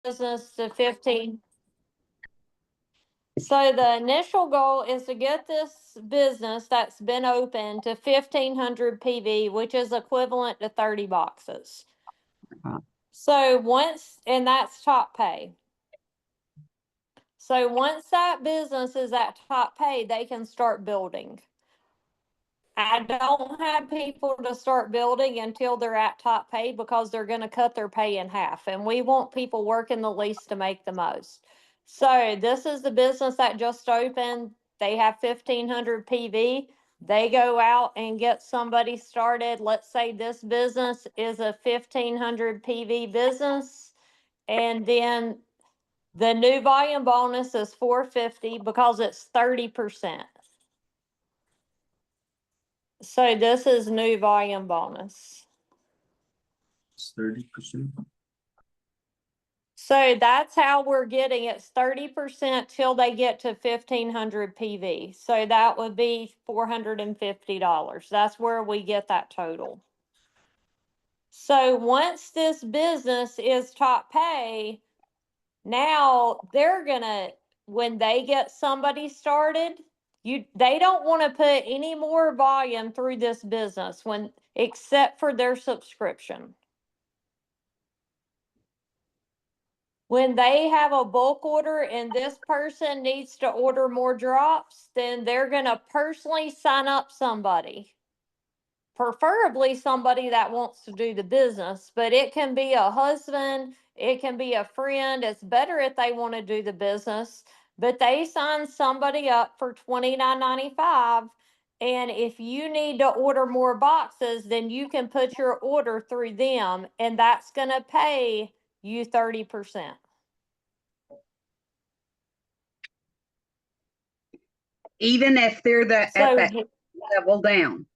business to 15. So the initial goal is to get this business that's been open to 1,500 PV, which is equivalent to 30 boxes. So once, and that's top pay. So once that business is at top pay, they can start building. I don't have people to start building until they're at top pay because they're going to cut their pay in half. And we want people working the least to make the most. So this is the business that just opened. They have 1,500 PV. They go out and get somebody started. Let's say this business is a 1,500 PV business. And then the new volume bonus is $450 because it's 30%. So this is new volume bonus. It's 30%. So that's how we're getting it's 30% till they get to 1,500 PV. So that would be $450. That's where we get that total. So once this business is top pay, now they're gonna, when they get somebody started, they don't want to put any more volume through this business except for their subscription. When they have a bulk order and this person needs to order more drops, then they're going to personally sign up somebody. Preferably somebody that wants to do the business, but it can be a husband, it can be a friend. It's better if they want to do the business, but they sign somebody up for $29.95. And if you need to order more boxes, then you can put your order through them, and that's going to pay you 30%. Even if they're at that level down.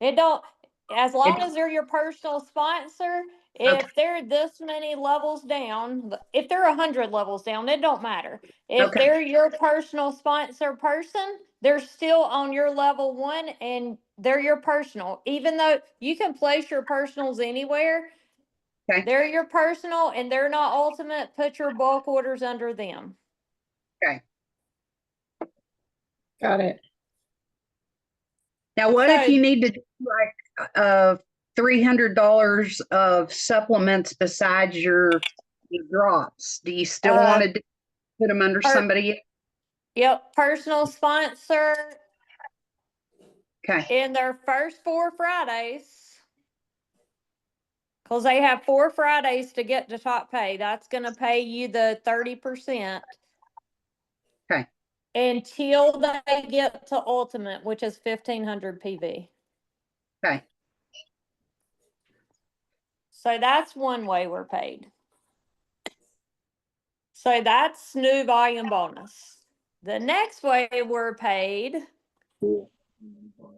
It don't, as long as they're your personal sponsor, if they're this many levels down, if they're 100 levels down, it don't matter. If they're your personal sponsor person, they're still on your level 1 and they're your personal. Even though you can place your personals anywhere, they're your personal and they're not ultimate, put your bulk orders under them. Okay. Got it. Now, what if you need to do like $300 of supplements besides your drops? Do you still want to put them under somebody? Yep, personal sponsor. Okay. In their first 4 Fridays, because they have 4 Fridays to get to top pay, that's going to pay you the 30%. Okay. Until they get to ultimate, which is 1,500 PV. Okay. So that's one way we're paid. So that's new volume bonus. The next way we're paid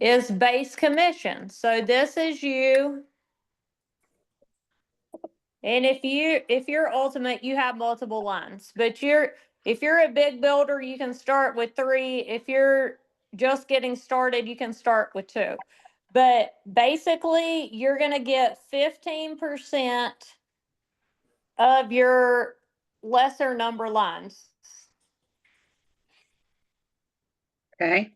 is base commission. So this is you. And if you're ultimate, you have multiple lines, but if you're a big builder, you can start with 3. If you're just getting started, you can start with 2. But basically, you're going to get 15% of your lesser number lines. Okay.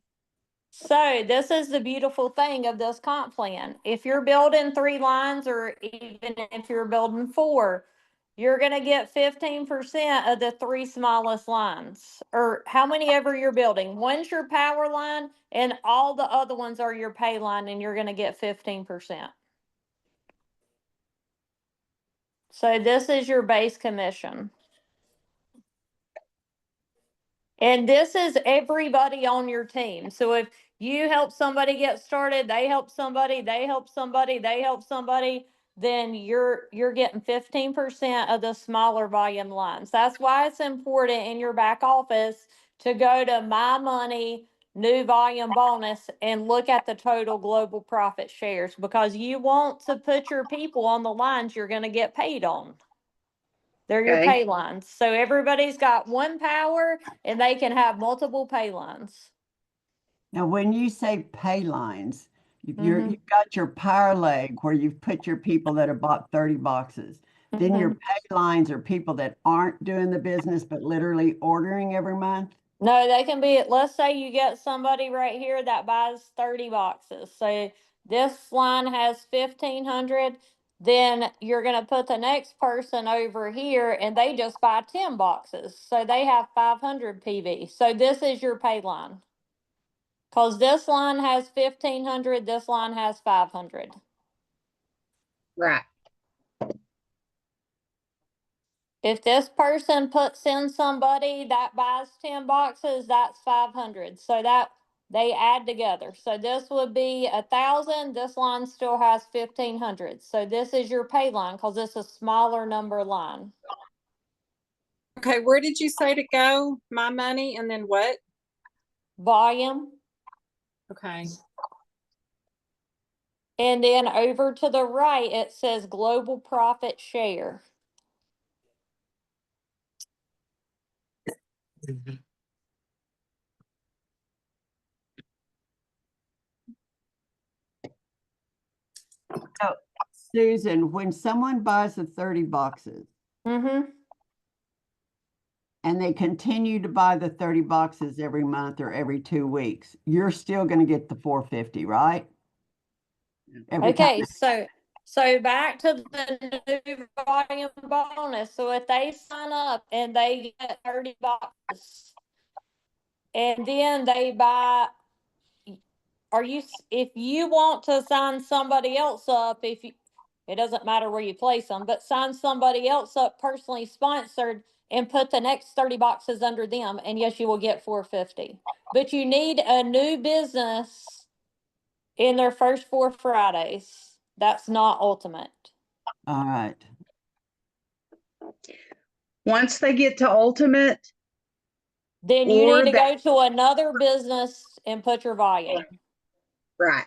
So this is the beautiful thing of this comp plan. If you're building 3 lines, or even if you're building 4, you're going to get 15% of the 3 smallest lines, or how many ever you're building. One's your power line and all the other ones are your pay line, and you're going to get 15%. So this is your base commission. And this is everybody on your team. So if you help somebody get started, they help somebody, they help somebody, they help somebody, then you're getting 15% of the smaller volume lines. That's why it's important in your back office to go to My Money, New Volume Bonus, and look at the total global profit shares, because you want to put your people on the lines you're going to get paid on. They're your pay lines. So everybody's got one power and they can have multiple pay lines. Now, when you say pay lines, you've got your power leg where you've put your people that have bought 30 boxes. Then your Mhm. pay lines are people that aren't doing the business, but literally ordering every month. No, they can be, let's say you get somebody right here that buys 30 boxes. So this line has 1,500. Then you're going to put the next person over here and they just buy 10 boxes. So they have 500 PV. So this is your pay line. Because this line has 1,500, this line has 500. Right. If this person puts in somebody that buys 10 boxes, that's 500. So that they add together. So this would be 1,000. This line still has 1,500. So this is your pay line because it's a smaller number line. Okay, where did you say to go? My money and then what? Volume. Okay. And then over to the right, it says global profit share. Oh, Susan, when someone buys the 30 boxes Mm-hmm. and they continue to buy the 30 boxes every month or every 2 weeks, you're still going to get the 450, right? Every time. Okay, so back to the new volume bonus. So if they sign up and they get 30 boxes and then they buy, if you want to sign somebody else up, it doesn't matter where you place them, but sign somebody else up personally sponsored and put the next 30 boxes under them, and yes, you will get 450. But you need a new business in their first 4 Fridays. That's not ultimate. All right. Once they get to ultimate, Then you or need to that, go to another business and put your volume. right.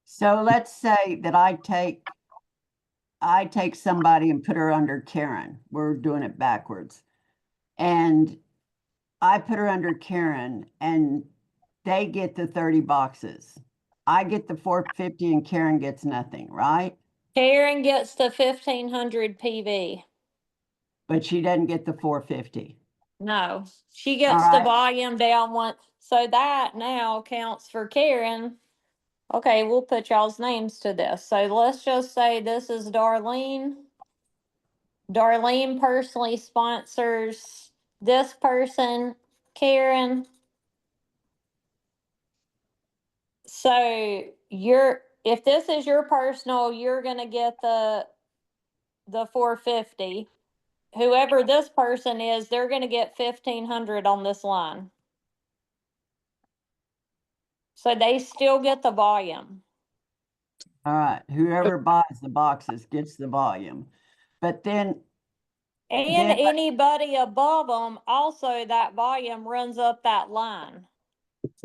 So let's say that I take somebody and put her under Karen. We're doing it backwards. And I put her under Karen and they get the 30 boxes. I get the 450 and Karen gets nothing, right? Karen gets the 1,500 PV. But she doesn't get the 450. No, she All gets the right. volume down one. So that now counts for Karen. Okay, we'll put y'all's names to this. So let's just say this is Darlene. Darlene personally sponsors this person, Karen. So if this is your personal, you're gonna get the 450. Whoever this person is, they're gonna get 1,500 on this line. So they still get the volume. All right. Whoever buys the boxes gets the volume. But then And anybody above them, also that volume runs up that line.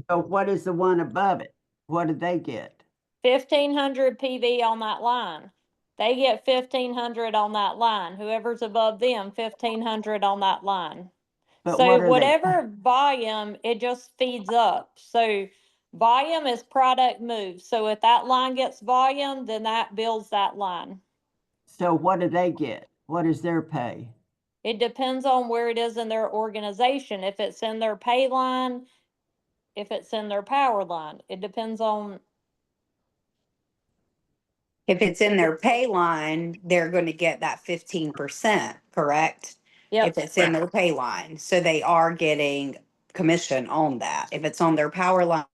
so what is the one above it? What did they get? 1,500 PV on that line. They get 1,500 on that line. Whoever's above them, 1,500 on that line. But So what are they? whatever volume, it just feeds up. So volume is product move. So if that line gets volume, then that builds that line. So what do they get? What is their pay? It depends on where it is in their organization. If it's in their pay line, if it's in their power line, it depends on. If it's in their pay line, they're going to get that 15%, correct? Yep. If it's in their pay line. So they are getting commission on that. If it's on their power line,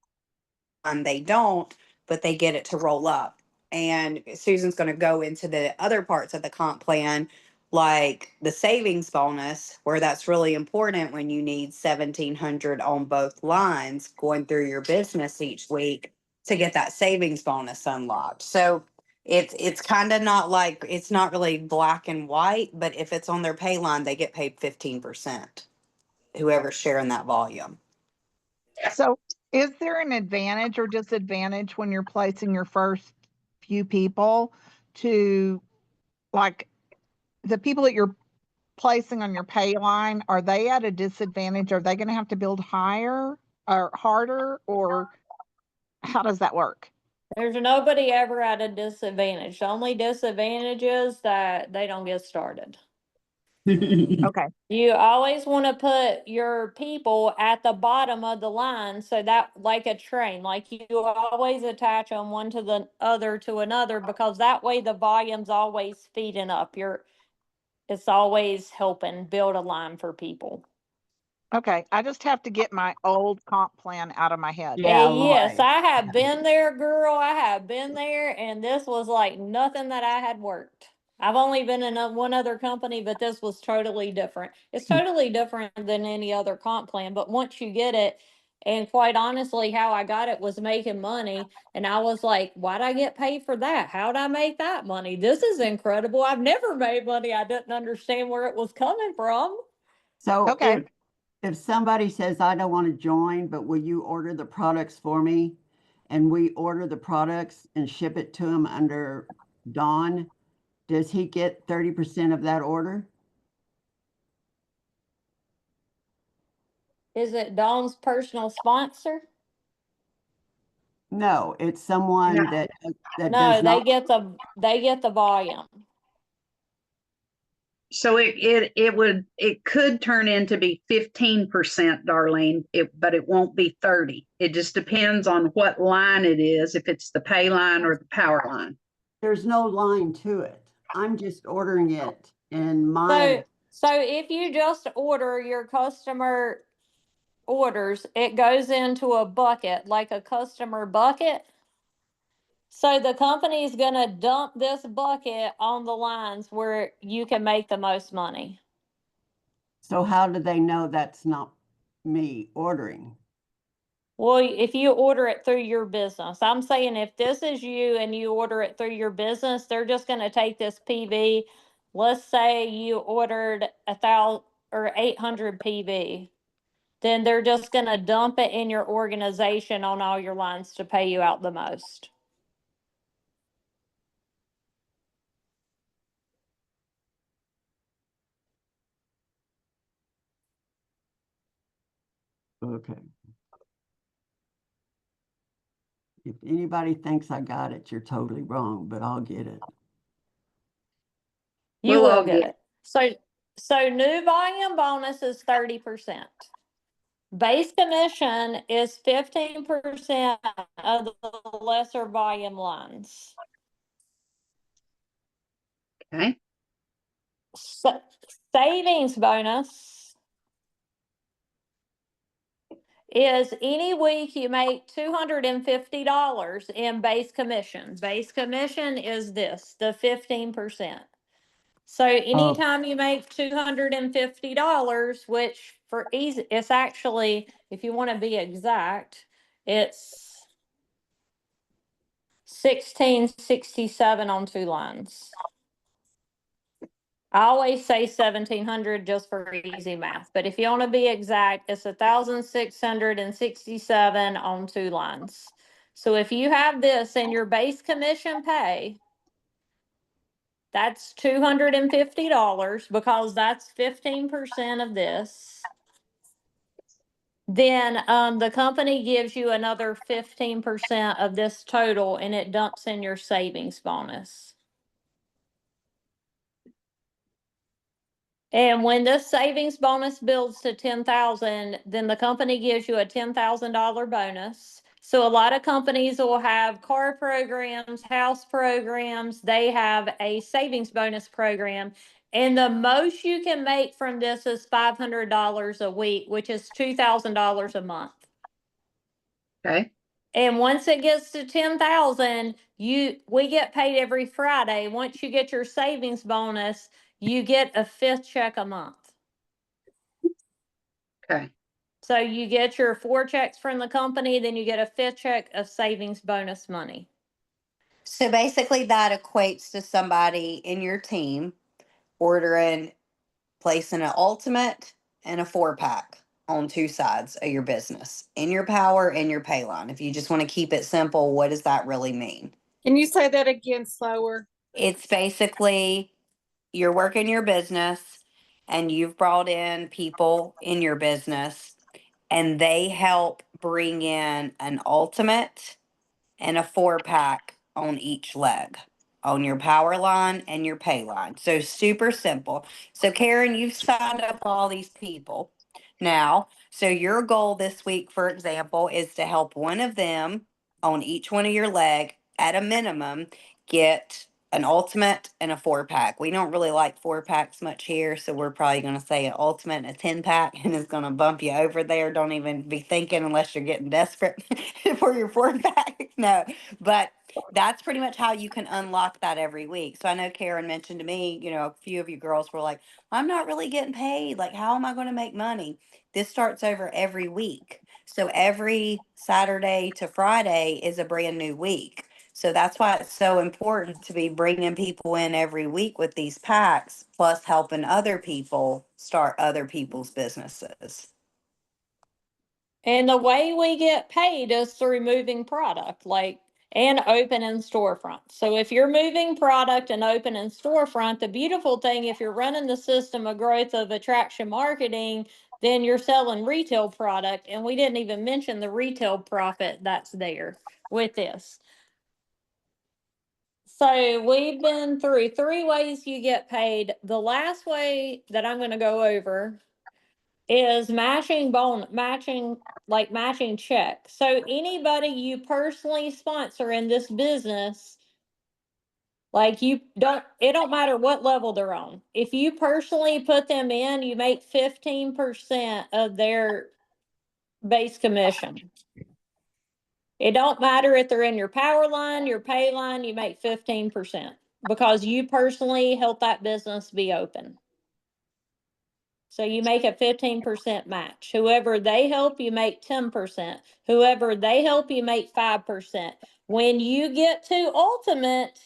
they don't, but they get it to roll up. And Susan's going to go into the other parts of the comp plan, like the savings bonus, where that's really important when you need 1,700 on both lines going through your business each week to get that savings bonus unlocked. So it's kind of not like, it's not really black and white, but if it's on their pay line, they get paid 15%, whoever's sharing that volume. So is there an advantage or disadvantage when you're placing your first few people to, like, the people that you're placing on your pay line, are they at a disadvantage? Are they going to have to build higher or harder, or how does that work? There's nobody ever at a disadvantage. The only disadvantage is that they don't get started. Okay. You always want to put your people at the bottom of the line so that, like a train, like you always attach them one to the other to another, because that way the volume's always feeding up. It's always helping build a line for people. Okay. I just have to get my old comp plan out of my head. Yeah, Yes, Roy. I have been there, girl. I have been there, and this was like nothing that I had worked. I've only been in one other company, but this was totally different. It's totally different than any other comp plan, but once you get it, and quite honestly, how I got it was making money, and I was like, why'd I get paid for that? How'd I make that money? This is incredible. I've never made money. I didn't understand where it was coming from. So Okay. if somebody says, I don't want to join, but will you order the products for me? And we order the products and ship it to him under Dawn, does he get 30% of that order? Is it Dawn's personal sponsor? No, it's someone No. that No, does not. they get the volume. So it could turn into be 15%, Darlene, but it won't be 30. It just depends on what line it is, if it's the pay line or the power line. There's no line to it. I'm just ordering it in my, So if you just order your customer orders, it goes into a bucket, like a customer bucket. So the company is gonna dump this bucket on the lines where you can make the most money. so how do they know that's not me ordering? Well, if you order it through your business, I'm saying if this is you and you order it through your business, they're just gonna take this PV. Let's say you ordered 1,000 or 800 PV. Then they're just gonna dump it in your organization on all your lines to pay you out the most. Okay. If anybody thinks I got it, you're totally wrong, but I'll get it. You We'll will all get get it. So new volume bonus is 30%. Base commission is 15% of the lesser volume lines. okay. Savings bonus is any week you make $250 in base commission. Base commission is this, the 15%. So anytime you make $250, which for easy, it's actually, if you want to be exact, it's 1667 on two lines. I always say 1700 just for easy math, but if you want to be exact, it's 1667 on two lines. So if you have this in your base commission pay, that's $250 because that's 15% of this. Then the company gives you another 15% of this total and it dumps in your savings bonus. And when this savings bonus builds to 10,000, then the company gives you a $10,000 bonus. So a lot of companies will have car programs, house programs, they have a savings bonus program. And the most you can make from this is $500 a week, which is $2,000 a month. Okay. And once it gets to 10,000, we get paid every Friday. Once you get your savings bonus, you get a fifth check a month. Okay. So you get your 4 checks from the company, then you get a fifth check of savings bonus money. So basically, that equates to somebody in your team ordering, placing an ultimate and a 4-pack on two sides of your business in your power and your pay line. If you just want to keep it simple, what does that really mean? Can you say that again slower? It's basically you're working your business and you've brought in people in your business and they help bring in an ultimate and a 4-pack on each leg, on your power line and your pay line. So super simple. So Karen, you've signed up all these people now. So your goal this week, for example, is to help one of them on each one of your leg at a minimum get an ultimate and a 4-pack. We don't really like 4-packs much here, so we're probably going to say an ultimate and a 10-pack, and it's going to bump you over there. Don't even be thinking unless you're getting desperate for your 4-pack. No, but that's pretty much how you can unlock that every week. So I know Karen mentioned to me, you know, a few of you girls were like, I'm not really getting paid. Like, how am I going to make money? This starts over every week. So every Saturday to Friday is a brand new week. So that's why it's so important to be bringing people in every week with these packs, plus helping other people start other people's businesses. And the way we get paid is through moving product, like, and opening storefront. So if you're moving product and opening storefront, the beautiful thing, if you're running the system of growth of attraction marketing, then you're selling retail product. And we didn't even mention the retail profit that's there with this. So we've been through 3 ways you get paid. The last way that I'm going to go over is matching check. So anybody you personally sponsor in this business, like it don't matter what level they're on. If you personally put them in, you make 15% of their base commission. It don't matter if they're in your power line, your pay line, you make 15% because you personally help that business be open. So you make a 15% match. Whoever they help, you make 10%. Whoever they help, you make 5%. When you get to ultimate,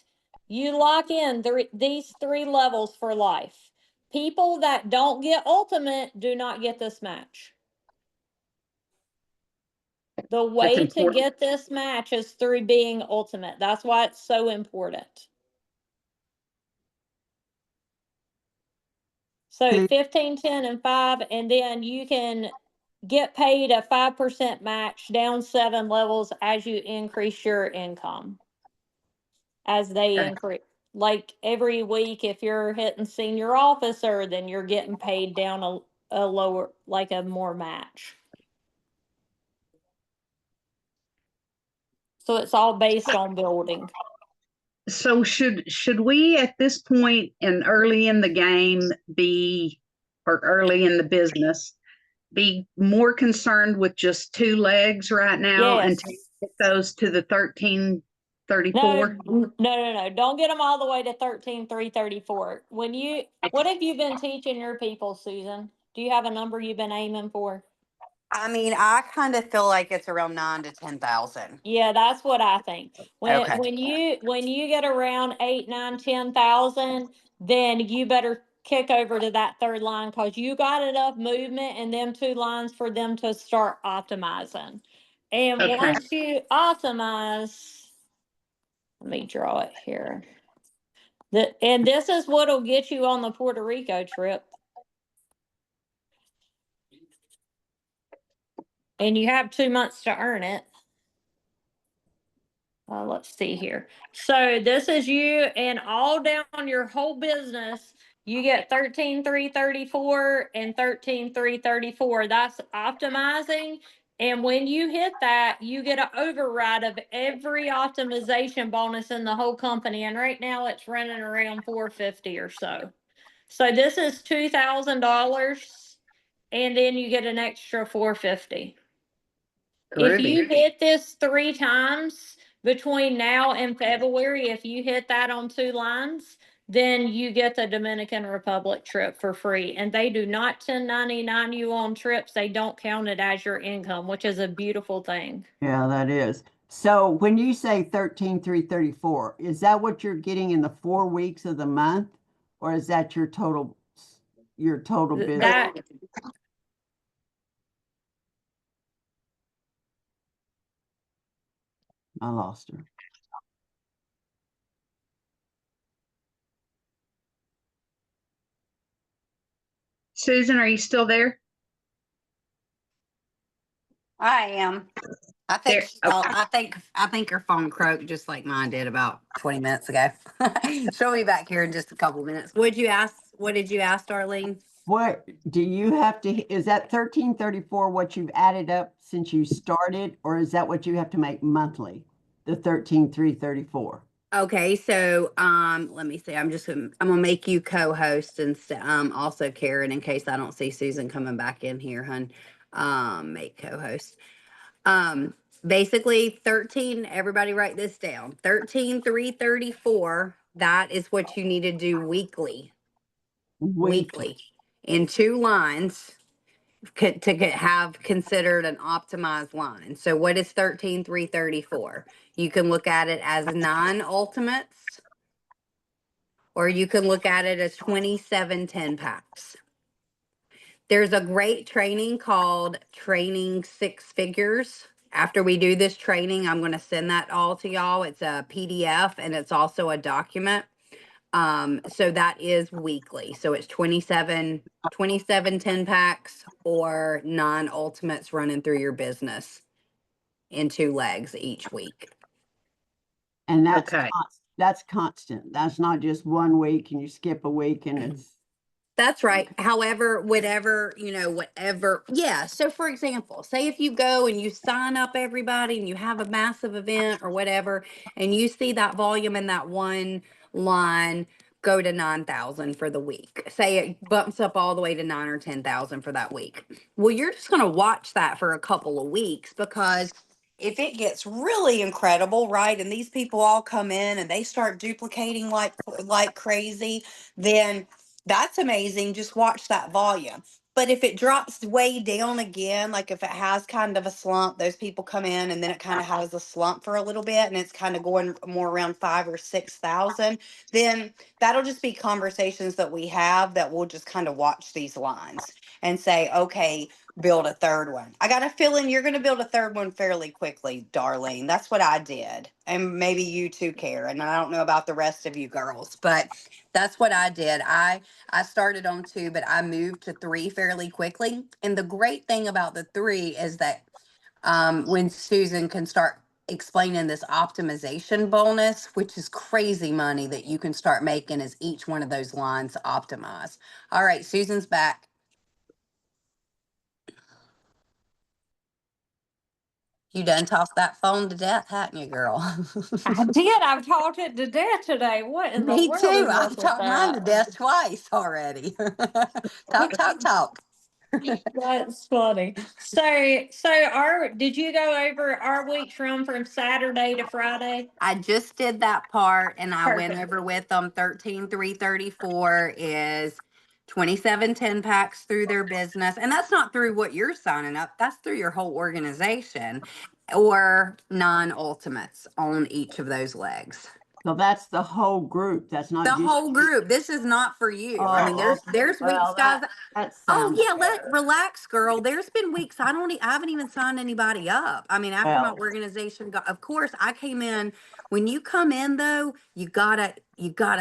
you lock in these 3 levels for life. People that don't get ultimate do not get this match. The way to important. get this match is through being ultimate. That's why it's so important. So 15, 10, and 5, and then you can get paid a 5% match down 7 levels as you increase your income. As they Okay. increase, like every week, if you're hitting senior officer, then you're getting paid down a lower, like a more match. So it's all based on building. So should we at this point and early in the game or early in the business, be more concerned with just 2 legs right now Yes. until it goes to the 1334? No. Don't get them all the way to 13,334. What have you been teaching your people, Susan? Do you have a number you've been aiming for? I mean, I kind of feel like it's around 9,000 to 10,000. Yeah, that's what I think. Okay. When you get around 8, 9, 10,000, then you better kick over to that third line because you got enough movement in them 2 lines for them to start optimizing. And Okay. once you optimize, let me draw it here. And this is what'll get you on the Puerto Rico trip. And you have 2 months to earn it. Let's see here. So this is you, and all down your whole business, you get 13,334 and 13,334. That's optimizing. And when you hit that, you get an override of every optimization bonus in the whole company. And right now it's running around 450 or so. So this is $2,000, and then you get an extra 450. If you hit this 3 times between now and February, if you hit that on 2 lines, then you get the Dominican Republic trip for free. And they do not 1099 you on trips. They don't count it as your income, which is a beautiful thing. Yeah, that is. So when you say 13,334, is that what you're getting in the 4 weeks of the month? Or is that your total business? That I lost her. Susan, are you still there? I am. I think There- I think her phone croaked just like mine did about 20 minutes ago. She'll be back here in just a couple minutes. What did you ask, Darlene? What do you have to, is that 1334 what you've added up since you started, or is that what you have to make monthly? The 13,334? Okay, so let me see. I'm gonna make you co-host and also Karen in case I don't see Susan coming back in here, hun. Make co-host. Um, Basically 13, everybody write this down. 13,334, that is what you need to do weekly. Weekly in 2 lines have considered an optimized line. So what is 13,334? You can look at it as 9 ultimates, or you can look at it as 27 10 packs. There's a great training called Training Six Figures. After we do this training, I'm going to send that all to y'all. It's a PDF and it's also a document. So that is weekly. So it's 27 10 packs or 9 ultimates running through your business in 2 legs each week. And that's Okay. that's constant. That's not just 1 week and you skip a week and it's That's right. However, whatever. Yeah. So, for example, say if you go and you sign up everybody and you have a massive event or whatever, and you see that volume in that one line go to 9,000 for the week. Say it bumps up all the way to 9 or 10,000 for that week. Well, you're just going to watch that for a couple of weeks, because if it gets really incredible, right, and these people all come in and they start duplicating like crazy, then that's amazing. Just watch that volume. But if it drops way down again, like if it has kind of a slump, those people come in and then it kind of has a slump for a little bit and it's kind of going more around 5 or 6,000, then that'll just be conversations that we have that we'll just kind of watch these lines and say, okay, build a third one. I got a feeling you're going to build a third one fairly quickly, Darlene. That's what I did. And maybe you too, Karen. I don't know about the rest of you girls, but that's what I did. I started on 2, but I moved to 3 fairly quickly. And the great thing about the 3 is that when Susan can start explaining this optimization bonus, which is crazy money that you can start making as each one of those lines optimize. All right, Susan's back. You done tossed that phone to death, hadn't you, girl? I did. I've talked it to death today. What in the Me world too. is I've up with talked mine to that? death twice already. Talk. That's funny. Did you go over our week's run from Saturday to Friday? I just did that part and I went Perfect. over with them. 13,334 is 27 10 packs through their business. And that's not through what you're signing up, that's through your whole organization, or 9 ultimates on each of those legs. so that's the whole group. That's not The just whole group. This is not for you. I mean, Oh, there's weeks, well, guys. that Oh sounds yeah, better. relax, girl. There's been weeks I haven't even signed anybody up. I mean, after my Well, organization got, of course, I came in. When you come in though, you gotta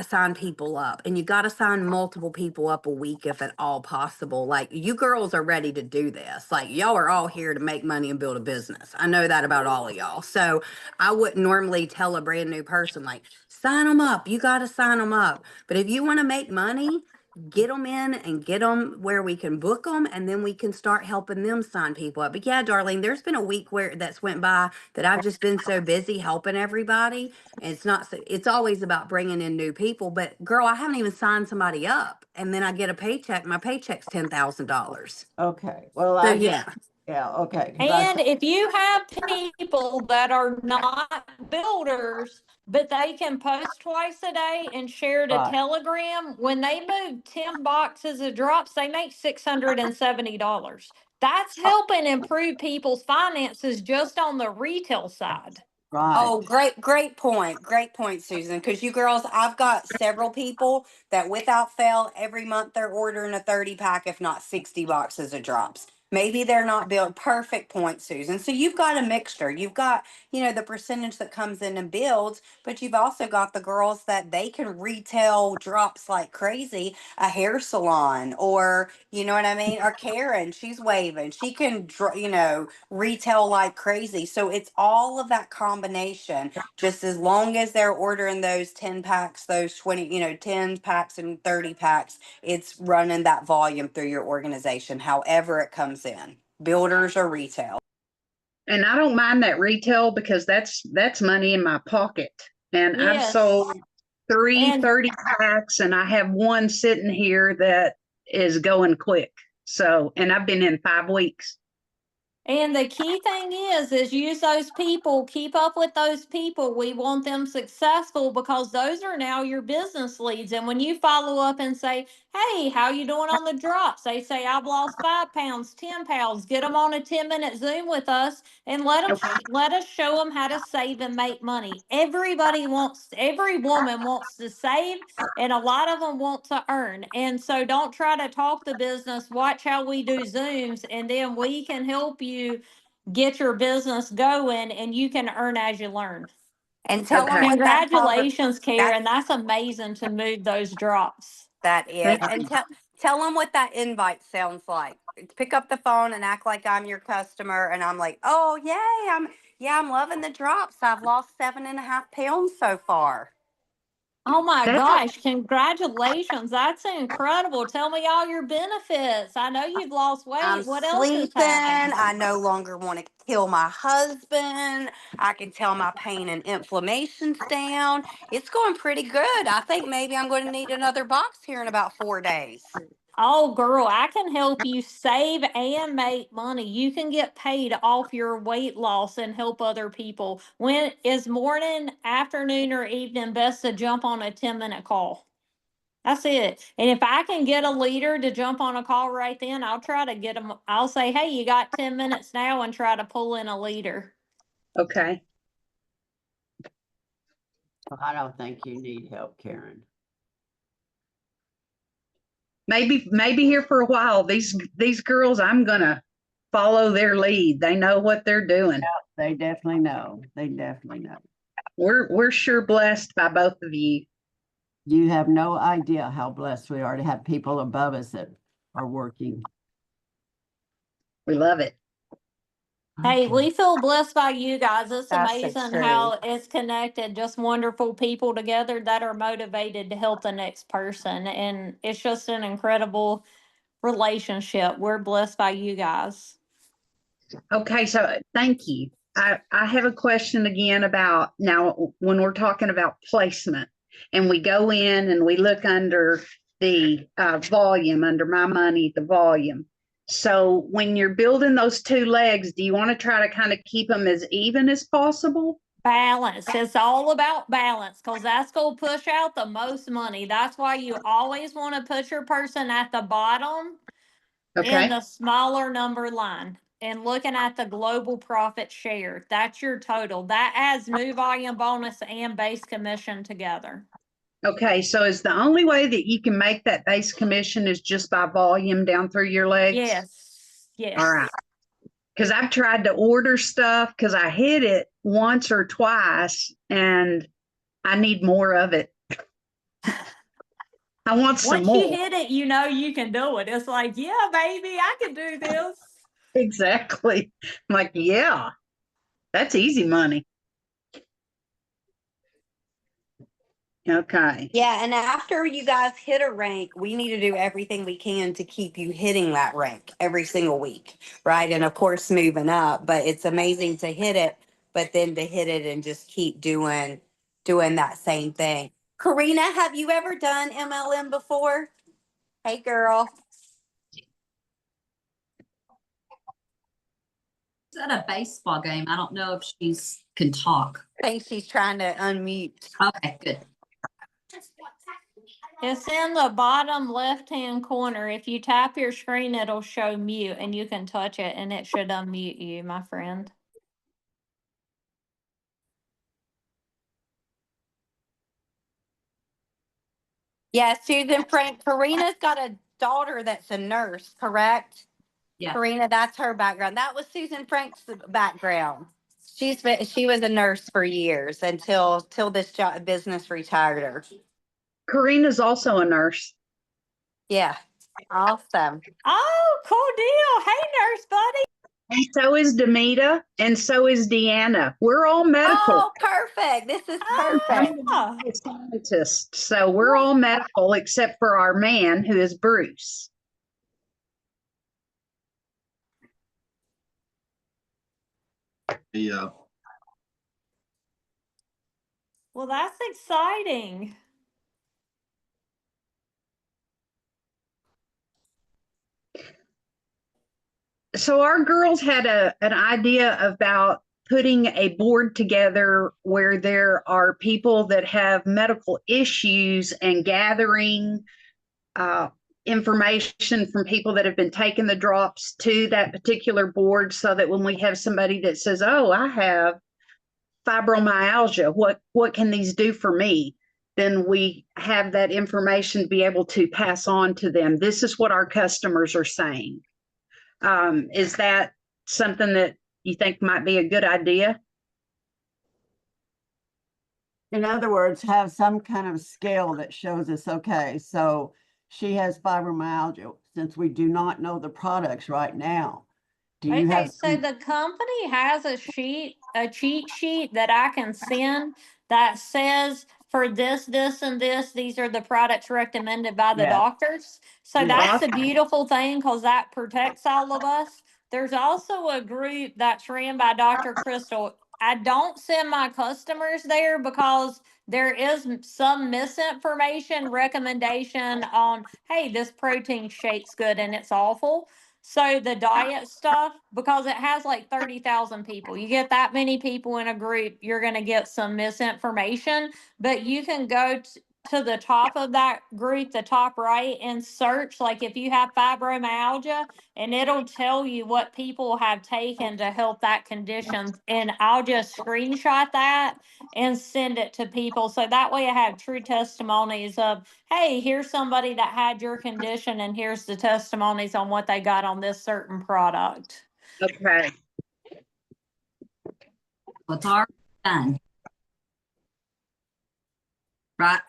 sign people up, and you gotta sign multiple people up a week if at all possible. Like, you girls are ready to do this. Like, y'all are all here to make money and build a business. I know that about all of y'all. So I wouldn't normally tell a brand new person like, sign them up. You gotta sign them up. But if you want to make money, get them in and get them where we can book them, and then we can start helping them sign people up. But yeah, darling, there's been a week that's went by that I've just been so busy helping everybody, and it's always about bringing in new people. But girl, I haven't even signed somebody up, and then I get a paycheck. My paycheck's $10,000. okay. Well, So I yeah. yeah, okay. And if you have people that are not builders, but they can post twice a day and share to Right. Telegram, when they move 10 boxes of drops, they make $670. That's helping improve people's finances just on the retail side. Right. Oh, great point. Great point, Susan. Because you girls, I've got several people that without fail, every month they're ordering a 30 pack, if not 60 boxes of drops. Maybe they're not built perfect point, Susan. So you've got a mixture. You've got, the percentage that comes in and builds, but you've also got the girls that they can retail drops like crazy, a hair salon, or, you know what I mean? Or Karen, she's waving. She can, retail like crazy. So it's all of that combination. Just as long as they're ordering those 10 packs, those 20, 10 packs and 30 packs, it's running that volume through your organization, however it comes in, builders or retail. And I don't mind that retail because that's money in my pocket. And I've Yes. sold three And 30 packs, and I have one sitting here that is going quick. So, and I've been in 5 weeks. And the key thing is use those people, keep up with those people. We want them successful because those are now your business leads. And when you follow up and say, hey, how you doing on the drops? They say, I've lost 5 pounds, 10 pounds. Get them on a 10-minute Zoom with us and let us show them how to save and make money. Every woman wants to save, and a lot of them want to earn. And so don't try to talk the business. Watch how we do Zooms, and then we can help you get your business going, and you can earn as you learn. And tell them Okay. what that Congratulations, Karen. That's amazing to move those drops. that is. Thank And you. tell them what that invite sounds like. Pick up the phone and act like I'm your customer, and I'm like, oh yay, I'm loving the drops. I've lost 7.5 pounds so far. Oh my That's gosh, congratulations. That's incredible. Tell me all your benefits. I know you've lost I'm weight. What else has sleeping. happened? I no longer want to kill my husband. I can tell my pain and inflammation's down. It's going pretty good. I think maybe I'm going to need another box here in about 4 days. Oh, girl, I can help you save and make money. You can get paid off your weight loss and help other people. When is morning, afternoon, or evening best to jump on a 10-minute call? That's it. And if I can get a leader to jump on a call right then, I'll try to get them. I'll say, hey, you got 10 minutes now, and try to pull in a leader. okay. I don't think you need help, Karen. Maybe here for a while. These girls, I'm gonna follow their lead. They know what they're doing. They definitely know. They definitely know. We're sure blessed by both of you. You have no idea how blessed we are to have people above us that are working. We love it. Hey, Okay. we feel blessed by you guys. It's That's so amazing true. how it's connected, just wonderful people together that are motivated to help the next person. And it's just an incredible relationship. We're blessed by you guys. Okay, so thank you. I have a question again about now when we're talking about placement and we go in and we look under the volume, under my money, the volume. So when you're building those 2 legs, do you want to try to kind of keep them as even as possible? Balance. It's all about balance because that's going to push out the most money. That's why you always want to put your person at the bottom in Okay, the smaller number line and looking at the global profit share. That's your total. That adds new volume bonus and base commission together. okay. So is the only way that you can make that base commission is just by volume down through your legs? Yes. Yes. All right. Because I've tried to order stuff because I hit it once or twice and I need more of it. I want some Once you more. hit it, you know you can do it. It's like, yeah, baby, I can do this. Exactly. I'm like, yeah, that's easy money. Okay. Yeah, and after you guys hit a rank, we need to do everything we can to keep you hitting that rank every single week, right? And of course, moving up. But it's amazing to hit it, but then to hit it and just keep doing that same thing. Karina, have you ever done MLM before? Hey, girl. At a baseball game. I don't know if she's can talk. I think she's trying to unmute. Okay, good. It's in the bottom left-hand corner. If you tap your screen, it'll show mute and you can touch it and it should unmute you, my friend. Yeah, Susan Frank, Karina's got a daughter that's a nurse, correct? Yeah. Karina, that's her background. That was Susan Frank's background. She was a nurse for years till this business retired her. Karina's also a nurse. Yeah, awesome. Oh, cool deal. Hey, nurse buddy. And so is Demita, and so is Deanna. We're all medical. Oh, perfect. This is perfect. Ah, Scientists. So we're all medical except for our man, who is Bruce. Yeah. well, that's exciting. So our girls had an idea about putting a board together where there are people that have medical issues and gathering information from people that have been taking the drops to that particular board, so that when we have somebody that says, oh, I have fibromyalgia, what can these do for me? Then we have that information to be able to pass on to them. This is what our customers are saying. Is that something that you think might be a good idea? In other words, have some kind of scale that shows us, okay, so she has fibromyalgia, since we do not know the products right now. Do you Okay, have so some, the company has a cheat sheet that I can send that says for this, and this, these are the products recommended by the Yeah. doctors. So Yeah. that's the beautiful thing, because that protects all of us. There's also a group that's ran by Dr. Crystal. I don't send my customers there because there is some misinformation recommendation on, hey, this protein shake's good and it's awful. So the diet stuff, because it has like 30,000 people, you get that many people in a group, you're going to get some misinformation. But you can go to the top of that group, the top right, and search, like if you have fibromyalgia, and it'll tell you what people have taken to help that condition. And I'll just screenshot that and send it to people. So that way I have true testimonies of, hey, here's somebody that had your condition, and here's the testimonies on what they got on this certain product. Okay. What's already done. Right?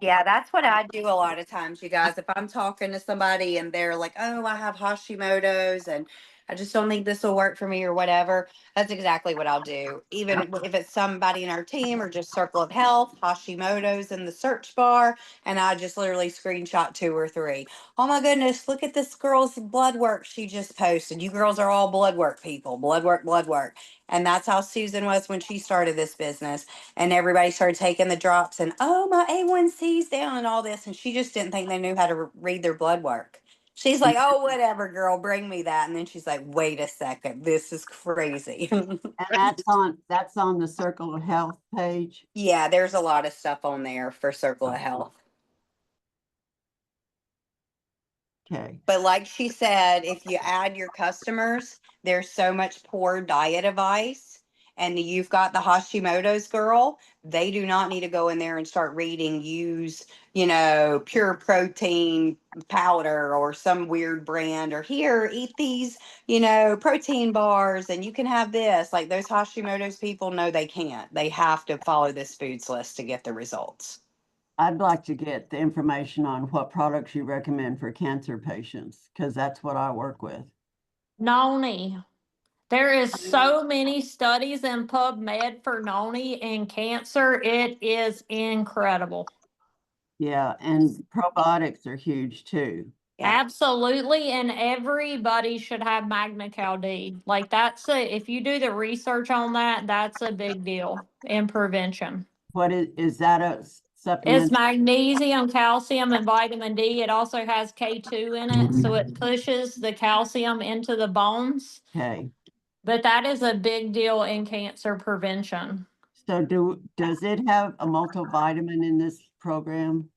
Yeah, that's what I do a lot of times, you guys. If I'm talking to somebody and they're like, oh, I have Hashimoto's and I just don't think this will work for me or whatever, that's exactly what I'll do. Even if it's somebody in our team or just Circle of Health, Hashimoto's in the search bar, and I just literally screenshot 2 or 3. Oh my goodness, look at this girl's blood work she just posted. You girls are all blood work people, blood work, blood work. And that's how Susan was when she started this business. And everybody started taking the drops and, oh, my A1C's down and all this. And she just didn't think they knew how to read their blood work. She's like, oh, whatever, girl, bring me that. And then she's like, wait a second, this is crazy. and that's on the Circle of Health page? Yeah, there's a lot of stuff on there for Circle of Health. Okay. But like she said, if you add your customers, there's so much poor diet advice. And you've got the Hashimoto's girl, they do not need to go in there and start reading, use, pure protein powder or some weird brand, or here, eat these, protein bars and you can have this. Like those Hashimoto's people know they can't. They have to follow this foods list to get the results. I'd like to get the information on what products you recommend for cancer patients, because that's what I work with. Noni. There is so many studies in PubMed for noni and cancer. It is incredible. Yeah, and probiotics are huge too. Yeah. Absolutely, and everybody should have Magna Cal D. Like if you do the research on that, that's a big deal in prevention. What is that a It's supplement? magnesium, calcium, and vitamin D. It also has K2 in it, so it pushes the calcium into the bones. Okay. But that is a big deal in cancer prevention. So does it have a multivitamin in this program?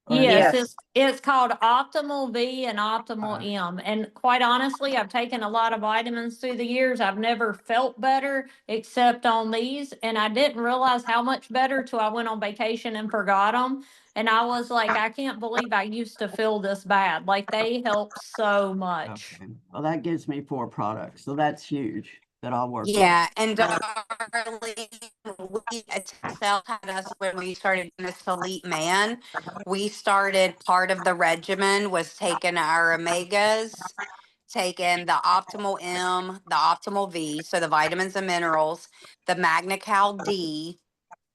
Or is Yes, that- Yes. it's called Optimal V and Optimal Uh-huh. M. And quite honestly, I've taken a lot of vitamins through the years. I've never felt better except on these. And I didn't realize how much better till I went on vacation and forgot them. And I was like, I can't believe I used to feel this bad. Like they help so much. Okay, well, that gives me 4 products, so that's huge that I'll work on. Yeah, and Darlene, we Excel had us when we started doing this Elite Man. We started part of the regimen was taking our omegas, taking the Optimal M, the Optimal V, so the vitamins and minerals, the Magna-Cal D,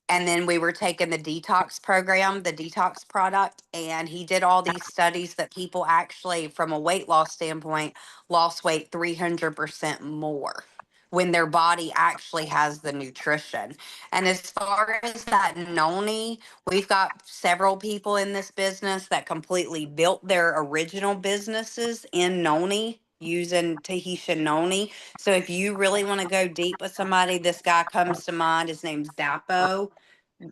and then we were taking the detox program, the detox product, and he did all these studies that people actually, from a weight loss standpoint, lost weight 300% more when their body actually has the nutrition. And as far as that noni, we've got several people in this business that completely built their original businesses in noni using Tahitian noni. So if you really want to go deep with somebody, this guy comes to mind. His name's Zappo.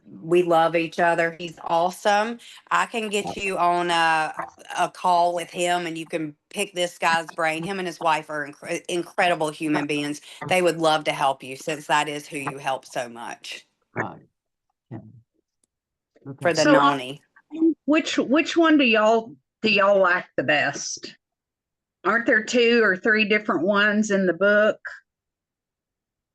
We love each other. He's awesome. I can get you on a call with him and you can pick this guy's brain. Him and his wife are incredible human beings. They would love to help you since that is who you help so much Right. Okay. for the Okay. So, noni. which one do y'all like the best? Aren't there 2 or 3 different ones in the book?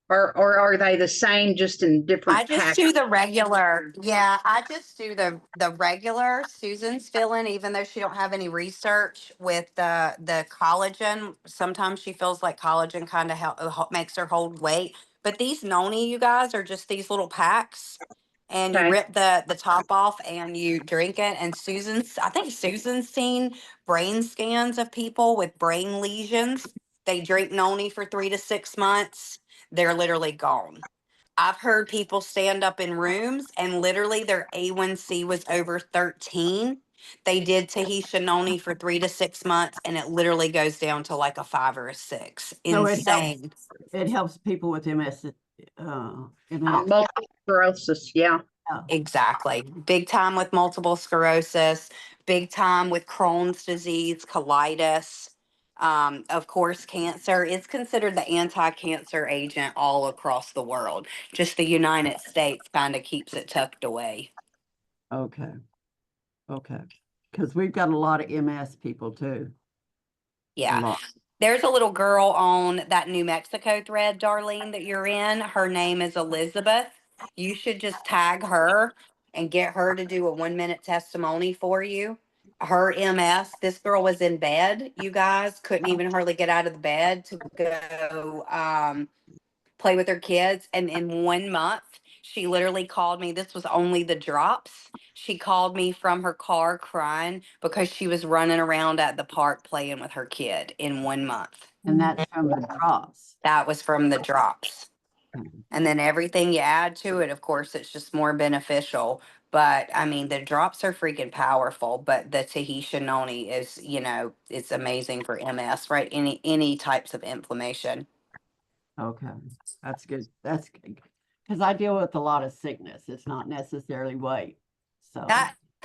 Or are they the same, just in I different just packs? do the regular. Yeah, I just do the regular. Susan's feeling, even though she don't have any research with the collagen. Sometimes she feels like collagen kind of makes her hold weight. But these noni, you guys, are just these little packs, and you Okay. rip the top off and you drink it. And I think Susan's seen brain scans of people with brain lesions. They drink noni for 3 to 6 months. They're literally gone. I've heard people stand up in rooms and literally their A1C was over 13. They did Tahitian noni for 3 to 6 months and it literally goes down to like a 5 or a 6. So Insane. it helps people with MS, MS. Multiple sclerosis, yeah. Exactly. Big time with multiple sclerosis, big time with Crohn's disease, colitis. Of course, cancer is considered the anti-cancer agent all across the world. Just the United States kind of keeps it tucked away. Okay. Okay. Because we've got a lot of MS people too. A Yeah. lot. There's a little girl on that New Mexico thread, Darlene, that you're in. Her name is Elizabeth. You should just tag her and get her to do a 1 minute testimony for you. Her MS, this girl was in bed. You guys couldn't even hardly get out of the bed to go play with her kids. And in 1 month, she literally called me. This was only the drops. She called me from her car crying because she was running around at the park playing with her kid in 1 month. And that's from the drops. That was from the drops. Mhm. And then everything you add to it, of course, it's just more beneficial. But I mean, the drops are freaking powerful. But the Tahitian noni is, it's amazing for MS, right? Any types of inflammation. Okay. That's good. That's good. Because I deal with a lot of sickness. It's not necessarily weight. So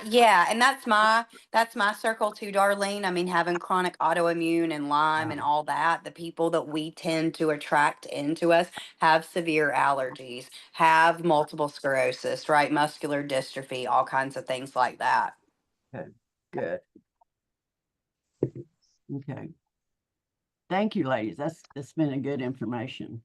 Yeah, and that's my circle too, Darlene. I mean, having chronic autoimmune and Lyme and all that, the people that we tend to attract into us have severe allergies, have multiple sclerosis, right? Muscular dystrophy, all kinds of things like that. okay. Good. Okay. Thank you, ladies. That's been a good information.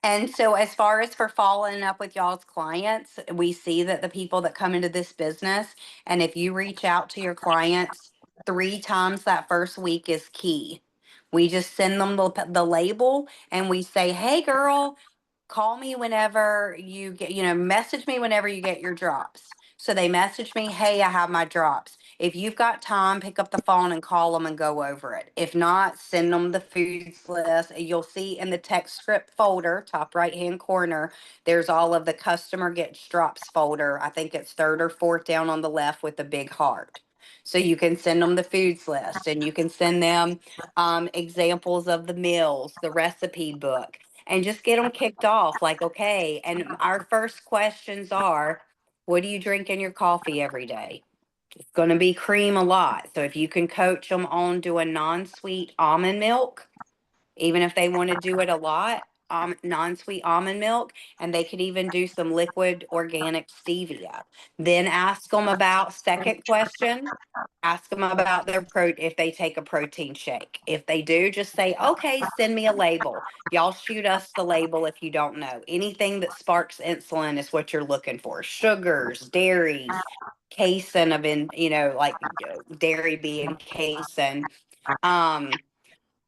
And so, as far as for following up with y'all's clients, we see that the people that come into this business, and if you reach out to your clients 3 times that first week is key. We just send them the label and we say, hey, girl, call me whenever you get, message me whenever you get your drops. So they message me, hey, I have my drops. If you've got time, pick up the phone and call them and go over it. If not, send them the foods list. You'll see in the text script folder, top right hand corner, there's all of the customer gets drops folder. I think it's third or fourth down on the left with the big heart. So you can send them the foods list and you can send them examples of the meals, the recipe book, and just get them kicked off like, okay. And our first questions are, What do you drink in your coffee every day? It's going to be cream a lot. So if you can coach them on doing non-sweet almond milk, even if they want to do it a lot, non-sweet almond milk, and they could even do some liquid organic stevia. Then ask them about, second question, ask them about their if they take a protein shake. If they do, just say, okay, send me a label. Y'all shoot us the label if you don't know. Anything that sparks insulin is what you're looking for. Sugars, dairies, casein of like dairy being casein.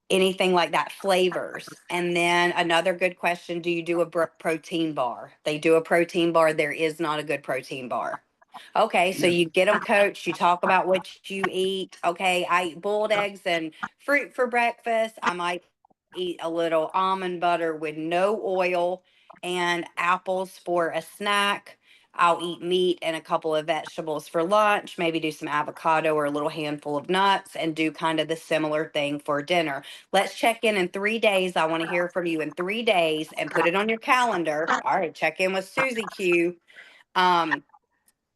Anything like that, flavors. And then another good question, do you do a protein bar? They do a protein bar. There is not a good protein bar. Okay, so Yeah. you get them coached, you talk about what you eat. Okay, I eat boiled eggs and fruit for breakfast. I might eat a little almond butter with no oil and apples for a snack. I'll eat meat and a couple of vegetables for lunch, maybe do some avocado or a little handful of nuts, and do kind of the similar thing for dinner. Let's check in 3 days. I want to hear from you in 3 days and put it on your calendar. All right, check in with Susie Q.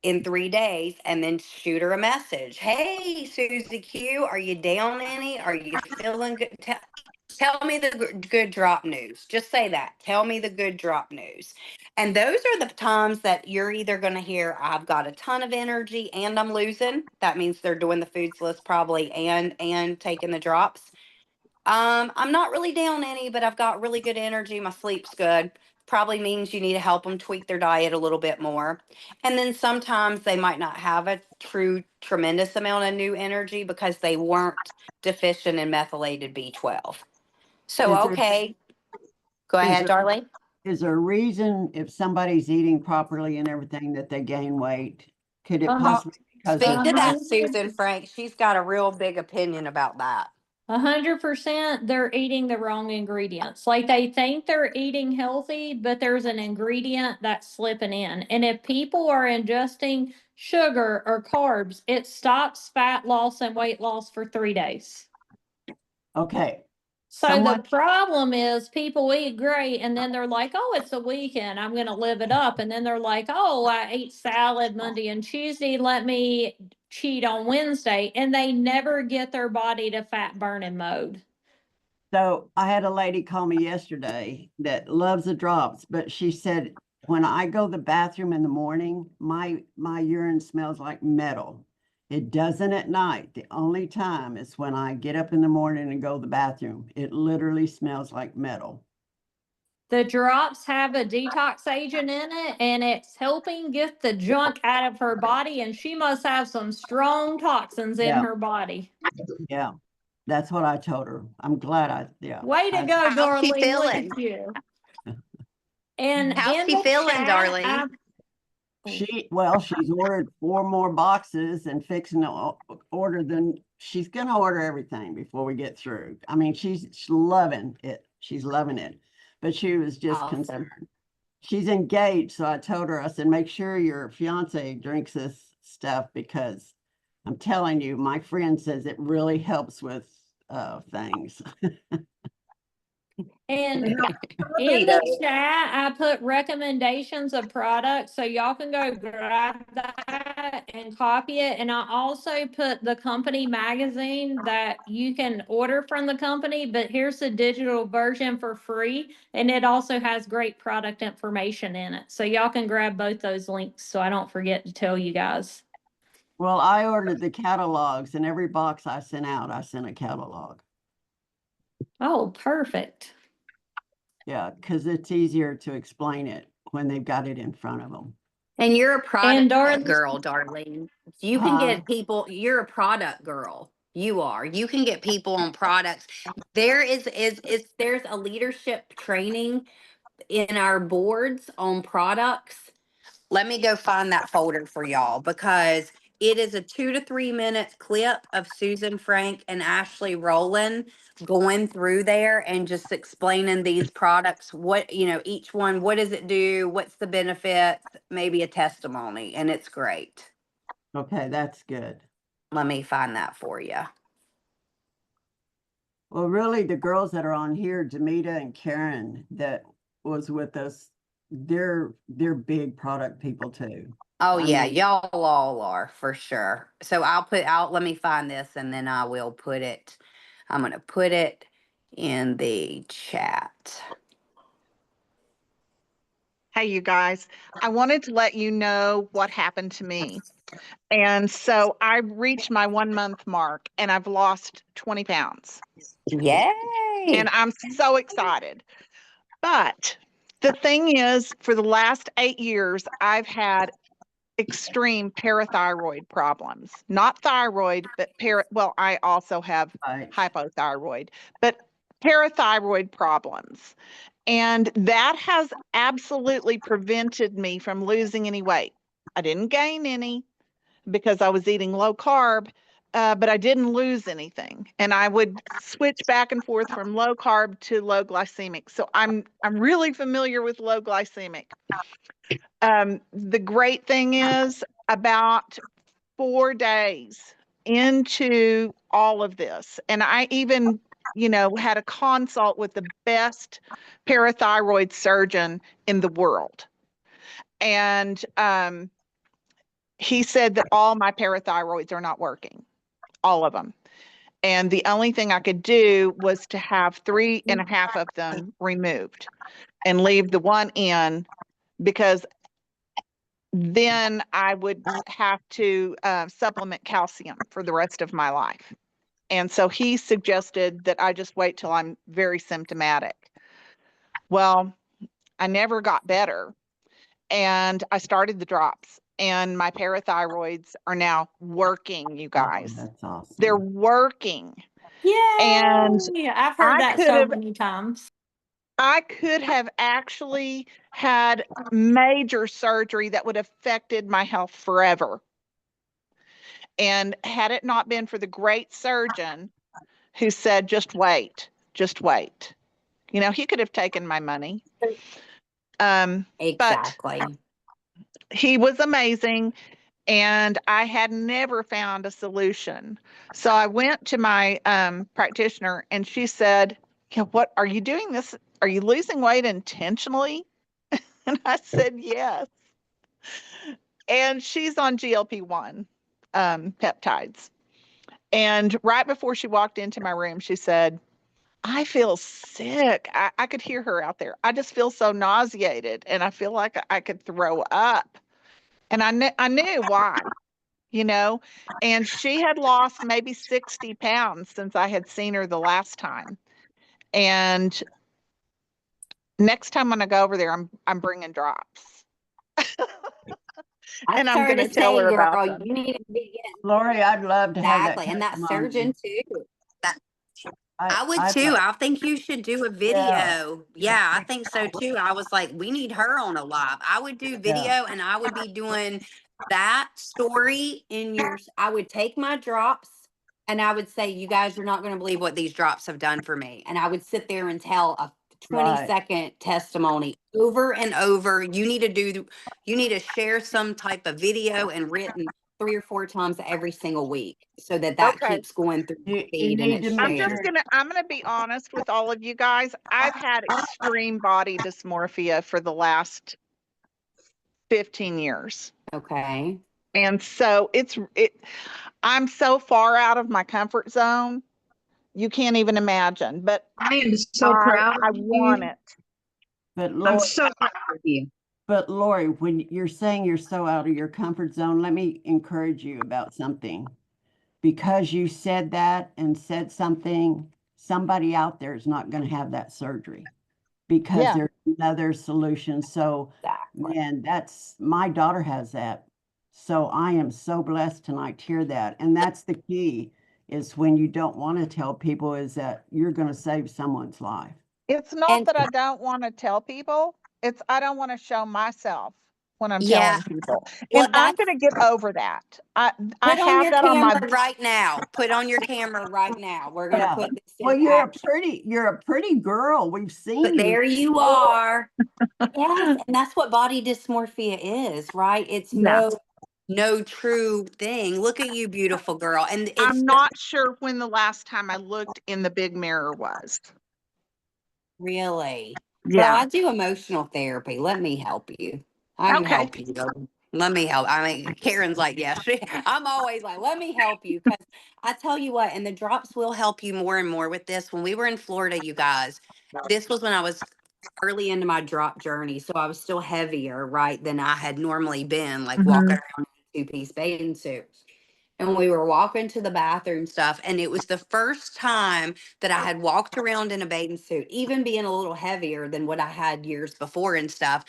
In 3 days, and then shoot her a message. Hey, Susie Q, are you down any? Are you feeling good? Tell me the good drop news. Just say that. Tell me the good drop news. And those are the times that you're either going to hear, I've got a ton of energy and I'm losing. That means they're doing the foods list probably and taking the drops. I'm not really down any, but I've got really good energy. My sleep's good. Probably means you need to help them tweak their diet a little bit more. And then sometimes they might not have a tremendous amount of new energy because they weren't deficient in methylated B12. So, Is there- okay, go is ahead, there- Darlene. Is there a reason if somebody's eating properly and everything that they gain weight? Could it Uh-huh. possibly be because Speak of to that, 100%. Susan Frank. She's got a real big opinion about that. 100% they're eating the wrong ingredients. Like they think they're eating healthy, but there's an ingredient that's slipping in. And if people are ingesting sugar or carbs, it stops fat loss and weight loss for 3 days. Okay, So Someone- the problem is people eat great and then they're like, oh, it's a weekend. I'm going to live it up. And then they're like, oh, I ate salad Monday and Tuesday. Let me cheat on Wednesday. And they never get their body to fat burning mode. so I had a lady call me yesterday that loves the drops, but she said, when I go to the bathroom in the morning, my urine smells like metal. It doesn't at night. The only time is when I get up in the morning and go to the bathroom. It literally smells like metal. The drops have a detox agent in it and it's helping get the junk out of her body. And she must have some strong toxins in Yeah. her body. Yeah, that's what I told her. I'm glad Way to I- go, How's she Darlene. Look feeling? at you. And How's in she the feeling, chat, Darlene? she's ordered 4 more boxes and fixing to order she's gonna order everything before we get through. I mean, she's loving it. She's loving it. But she was just Awesome. concerned. She's engaged, so I told her, I said, make sure your fiance drinks this stuff because I'm telling you, my friend says it really helps with things. And Really in the does. chat, I put recommendations of products so y'all can go grab that and copy it. And I also put the company magazine that you can order from the company, but here's the digital version for free. And it also has great product information in it. So y'all can grab both those links so I don't forget to tell you guys. Well, I ordered the catalogs and every box I sent out, I sent a catalog. Oh, perfect. Yeah, because it's easier to explain it when they've got it in front of them. And you're a product Darlene- girl, Darlene. You can get people, you're a product girl. You are. You can get people on products. There there's a leadership training in our boards on products. Let me go find that folder for y'all because it is a 2 to 3 minute clip of Susan Frank and Ashley Rowland going through there and just explaining these products. What, each one, what does it do? What's the benefit? Maybe a testimony. And it's great. Okay, that's good. Let me find that for you. Well, really, the girls that are on here, Demita and Karen, that was with us they're big product people too. Oh, I yeah, mean- y'all all are for sure. So let me find this and then I will put it, I'm going to put it in the chat. Hey, you guys, I wanted to let you know what happened to me. And so I reached my 1 month mark and I've lost 20 pounds. Yay. And I'm so excited. But the thing is, for the last 8 years, I've had extreme parathyroid problems. Not thyroid, but well, I also have Right. hypothyroid, but parathyroid problems. And that has absolutely prevented me from losing any weight. I didn't gain any because I was eating low carb, but I didn't lose anything. And I would switch back and forth from low carb to low glycemic. So I'm really familiar with low glycemic. The great thing is, about 4 days into all of this, and I even, had a consult with the best parathyroid surgeon in the world. And he said that all my parathyroids are not working, all of them. And the only thing I could do was to have 3.5 of them removed and leave the one in, because then I would have to supplement calcium for the rest of my life. And so he suggested that I just wait till I'm very symptomatic. Well, I never got better. And I started the drops, and my parathyroids are now working, you guys. Oh, that's awesome. They're working. Yay! And I've heard I that could so have- many times. I could have actually had major surgery that would have affected my health forever. And had it not been for the great surgeon who said, just wait, just wait. He could have taken my money. But Exactly. he was amazing. And I had never found a solution. So I went to my practitioner and she said, what are you doing this? Are you losing weight intentionally? And I said, yes. And she's on GLP-1 peptides. And right before she walked into my room, she said, I feel sick. I could hear her out there. I just feel so nauseated and I feel like I could throw up. And I knew why, and she had lost maybe 60 pounds since I had seen her the last time. And next time when I go over there, I'm bringing drops. And I'm going to tell her about girl, them. you need to be getting Lori, I'd love to have that. exactly, and that testimony. surgeon too. I would I'd too. love- I think you should do a video. Yeah, I think so too. I was like, we need her on a live. I would do video and I would be doing that story in yours. I would take my drops and I would say, you guys are not going to believe what these drops have done for me. And I would sit there and tell a 20-second testimony over and over. You need to share some type of video and written 3 or 4 times every single week so that Okay. keeps going through You the feed and need it's to make shared. sure- I'm gonna be honest with all of you guys. I've had extreme body dysmorphia for the last 15 years. Okay. And so I'm so far out of my comfort zone. You can't even imagine, but I am so proud I of you. want it. But I'm Lori, so proud of you. But Lori, when you're saying you're so out of your comfort zone, let me encourage you about something. Because you said that and said something, somebody out there is not going to have that surgery because Yeah. there's another solution. So, Exactly. man, my daughter has that. So I am so blessed tonight to hear that. And that's the key, is when you don't want to tell people, is that you're going to save someone's life. It's not And- that I don't want to tell people. It's I don't want to show myself when I'm Yeah. telling people. Well, And I'm going to get over that. I Put on have your that on my camera right now. Put on your camera right now. We're gonna Yeah. put this in Well, you're action. you're a pretty girl. We've seen But you. there you are. Yes, and that's what body dysmorphia is, right? It's Yeah. no true thing. Look at you, beautiful girl. And it's I'm not sure when the last time I looked in the big mirror was. really Well, Yeah. I do emotional therapy. Let me help you. I can Okay. help you. Let me help. I mean, Karen's like, yeah, I'm always like, let me help you. Because I tell you what, and the drops will help you more and more with this. When we were in Florida, you guys, this was when I was early into my drop journey. So I was still heavier, right, than I had normally been, like walking around in a 2-piece bathing suit. And we were walking to the bathroom stuff. And it was the first time that I had walked around in a bathing suit, even being a little heavier than what I had years before and stuff.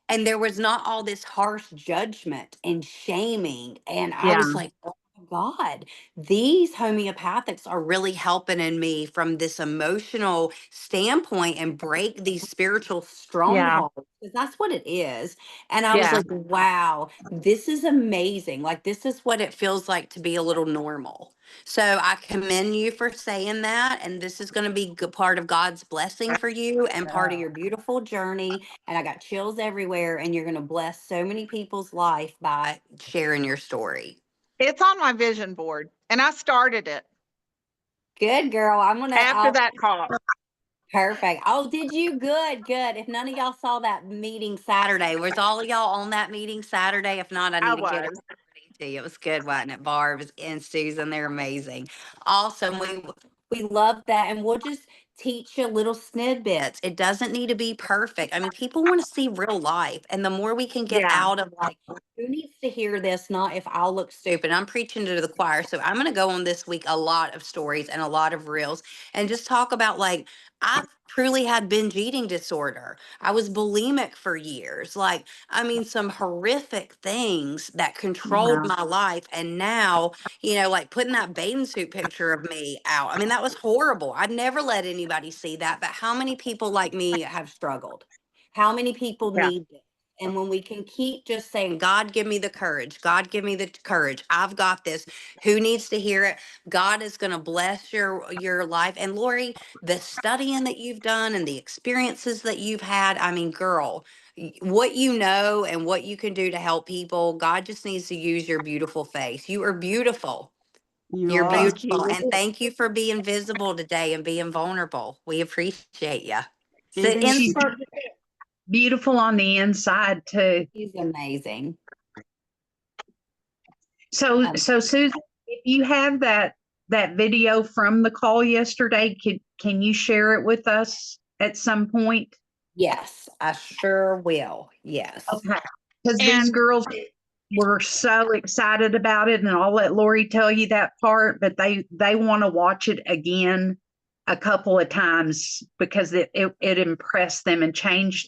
And there was not all this harsh judgment and shaming. And I Yeah. was like, oh my God, these homeopathics are really helping in me from this emotional standpoint and break these spiritual Yeah. strongholds. Because that's what it is. And I was Yeah. like, wow, this is amazing. Like, this is what it feels like to be a little normal. So I commend you for saying that. And this is going to be part of God's blessing for you and part of your beautiful journey. And I got chills everywhere. And you're going to bless so many people's life by sharing your story. It's on my vision board and I started it Good girl. after that call. Perfect. Oh, did you? Good, good. If none of y'all saw that meeting Saturday, was all of y'all on that meeting Saturday? If not, I I need to get it was. to you. It was good, wasn't it? Barb's and Susan, they're amazing. Awesome. We love that. And we'll just teach you little snippets. It doesn't need to be perfect. I mean, people want to see real life. And the more we can get Yeah. out of like, who needs to hear this? Not if I'll look stupid. I'm preaching to the choir. So I'm going to go on this week a lot of stories and a lot of reels and just talk about like, I truly had binge eating disorder. I was bulimic for years. Like, I mean, some horrific things that controlled Yeah. my life. And now, like putting that bathing suit picture of me out. I mean, that was horrible. I'd never let anybody see that. But how many people like me have struggled? How many people Yeah. need this? And when we can keep just saying, God, give me the courage. God, give me the courage. I've got this. Who needs to hear it? God is going to bless your life. And Lori, the studying that you've done and the experiences that you've had, I mean, girl, what you know and what you can do to help people, God just needs to use your beautiful face. You are beautiful. You You're are. Thank beautiful. you. And thank you for being visible today and being vulnerable. We appreciate you. So It is. She's beautiful on the inside too. He's amazing. So, Um, Susan, if you have that video from the call yesterday, can you share it with us at some point? yes, I sure will. Yes. Okay. Because these And girls were so excited about it, and I'll let Lori tell you that part, but they want to watch it again a couple of times because it impressed them and changed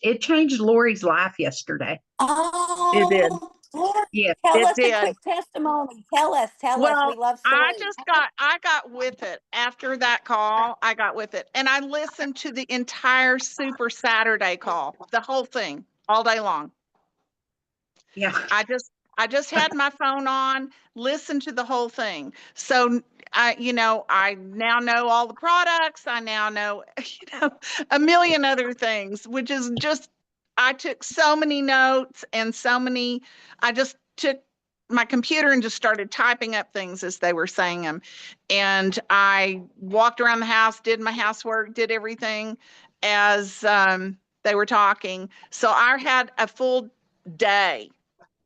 Lori's life yesterday. it did. Oh, Lord, Yeah. tell It us a did. quick testimony. Tell us. Well, We love I stories. just I got with it after that call. I got with it and I listened to the entire Super Saturday call, the whole thing all day long. Yeah. I just had my phone on, listened to the whole thing. So I now know all the products. I now know, a million other things, which is just, I took so many notes and I just took my computer and just started typing up things as they were saying them. And I walked around the house, did my housework, did everything as they were talking. So I had a full day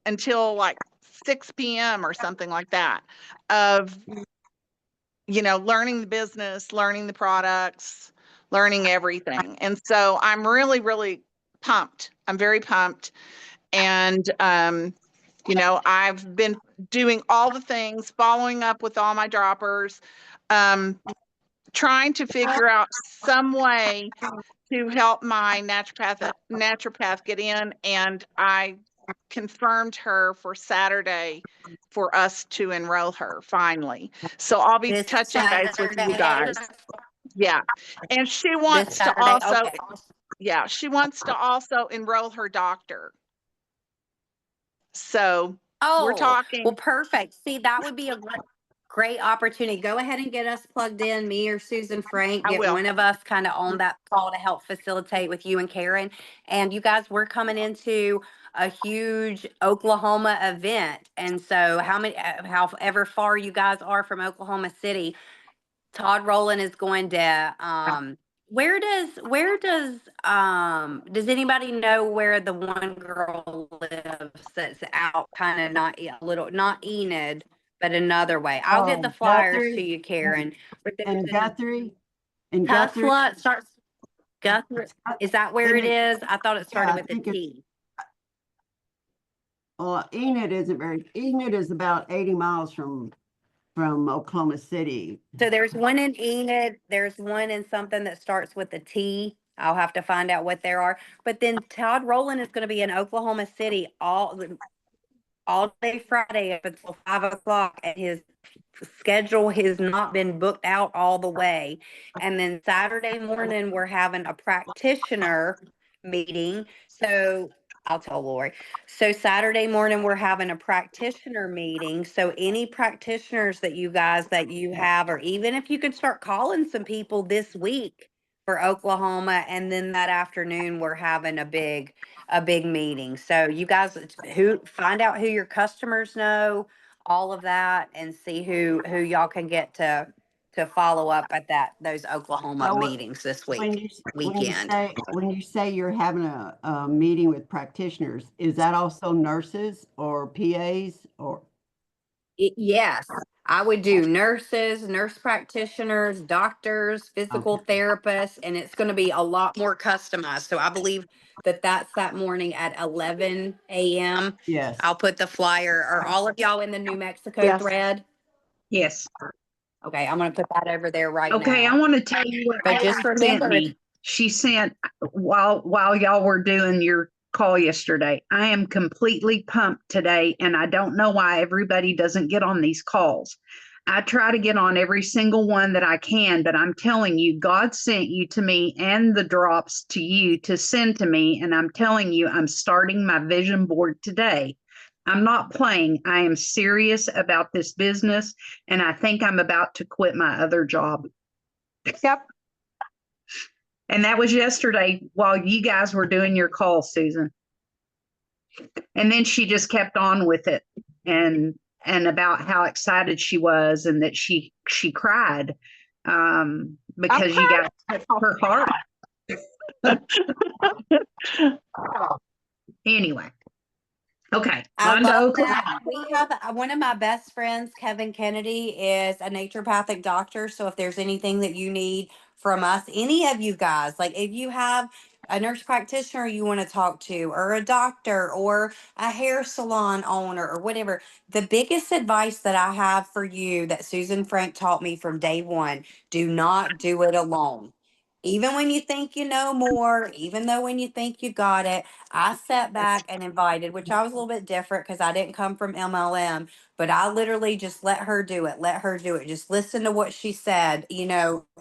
until like 6 p.m. or something like that of, learning the business, learning the products, learning everything. And so I'm really, really pumped. I'm very pumped. And, I've been doing all the things, following up with all my droppers, trying to figure out some way to help my naturopath get in. And I confirmed her for Saturday for us to enroll her finally. So I'll be This touching base with you Saturday. guys. Yeah. And she This wants to Saturday. also, Okay. she wants to also enroll her doctor. So we're Oh, well, talking. perfect. See, that would be a great opportunity. Go ahead and get us plugged in, me or Susan Frank, I get will. one of us kind of on that call to help facilitate with you and Karen. And you guys, we're coming into a huge Oklahoma event. And so however far you guys are from Oklahoma City, Todd Rowland is going to does anybody know where the one girl lives that's out kind of not a little, not Enid, but another way? I'll get the flyers to Guthrie you, Karen. But there's and a Guthrie and Guthrie. Tesla, it starts, Guthrie, is that where it is? I thought it started I with a think it's, T. well, Enid is about 80 miles from Oklahoma City. So there's one in Enid, there's one in something that starts with a T. I'll have to find out what there are. But then Todd Rowland is gonna be in Oklahoma City all day Friday up until 5 o'clock, and his schedule has not been booked out all the way. And then Saturday morning, we're having a practitioner meeting. So I'll tell Lori. So Saturday morning, we're having a practitioner meeting. So any practitioners that you guys that you have, or even if you could start calling some people this week for Oklahoma, and then that afternoon, we're having a big meeting. So you guys who find out who your customers know, all of that, and see who y'all can get to follow up at those Oklahoma So meetings this weekend. when you say you're having a meeting with practitioners, is that also nurses or PAs or? Yes, I would do nurses, nurse practitioners, doctors, physical therapists, and it's going to be a lot more customized. So I believe that that's that morning at 11 a.m. Yes. I'll put the flyer. Are all of y'all in the New Mexico Yes. thread? Yes. Okay, I'm going to put that over there right Okay, now. I want to tell you what But Amy just sent remember, me. She sent while y'all were doing your call yesterday. I am completely pumped today, and I don't know why everybody doesn't get on these calls. I try to get on every single one that I can, but I'm telling you, God sent you to me and the drops to you to send to me. And I'm telling you, I'm starting my vision board today. I'm not playing. I am serious about this business, and I think I'm about to quit my other job. Yep. And that was yesterday while you guys were doing your call, Susan. And then she just kept on with it and about how excited she was and that she cried because you guys touched her heart. Anyway. Okay. I On to love Oklahoma. that. We have one of my best friends, Kevin Kennedy, is a naturopathic doctor. So if there's anything that you need from us, any of you guys, like if you have a nurse practitioner you want to talk to, or a doctor, or a hair salon owner, or whatever, the biggest advice that I have for you that Susan Frank taught me from day one: do not do it alone. Even when you think you know more, even though when you think you got it, I sat back and invited, which I was a little bit different because I didn't come from MLM, but I literally just let her do it. Let her do it. Just listen to what she said,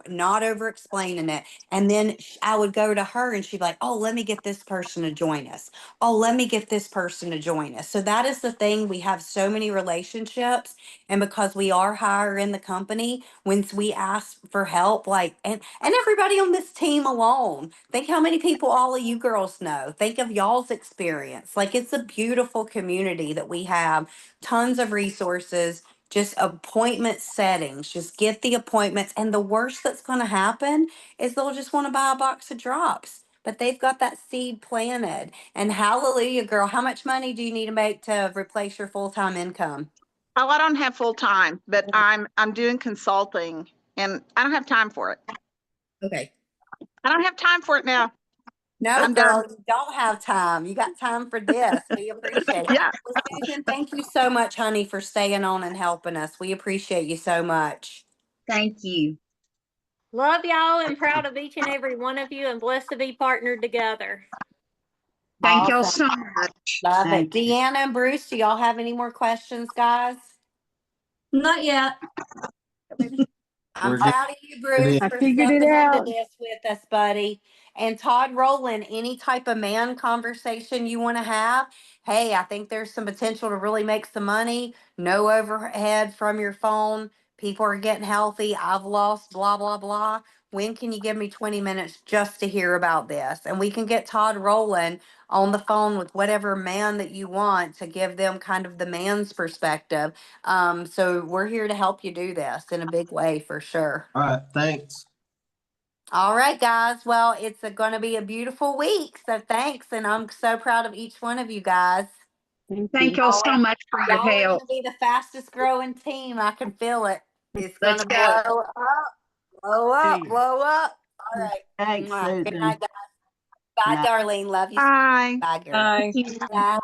not over explaining it. And then I would go to her and she'd be like, oh, let me get this person to join us. Oh, let me get this person to join us. So that is the thing. We have so many relationships. And because we are higher in the company, when we ask for help, and everybody on this team alone, think how many people all of you girls know. Think of y'all's experience. Like, it's a beautiful community that we have, tons of resources, just appointment settings. Just get the appointments. And the worst that's going to happen is they'll just want to buy a box of drops. But they've got that seed planted. And hallelujah, girl, how much money do you need to make to replace your full-time income? Oh, I don't have full time, but I'm doing consulting and I don't have time for it. Okay. I don't have time for it now. No, I'm girl, done. you don't have time. You got time for this. We appreciate it. Yeah. Well, Susan, thank you so much, honey, for staying on and helping us. We appreciate you so much. Thank you. Love y'all and proud of each and every one of you and blessed to be partnered together. Thank y'all Awesome. so much. Love it. Thank you. Deanna and Bruce, do y'all have any more questions, guys? Not yet. I'm We're proud of you, Bruce, I for figured it stepping into out. this with us, buddy. And Todd Rowland, any type of man conversation you want to have, hey, I think there's some potential to really make some money. No overhead from your phone. People are getting healthy. I've lost blah, blah, blah. When can you give me 20 minutes just to hear about this? And we can get Todd Rowland on the phone with whatever man that you want to give them kind of the man's perspective. So we're here to help you do this in a big way for sure. All right, thanks. All right, guys. Well, it's going to be a beautiful week. So thanks. And I'm so proud of each one of you guys. Thank y'all so much for your Y'all are help. going to be the fastest growing team. I can feel it. It's going Let's to go. blow up, blow up, Thanks. blow up. All right. Thanks, Mwah. Good Susan. night, guys. Bye, Night. Darlene. Love you. Bye. Bye, girl. Bye. Bye.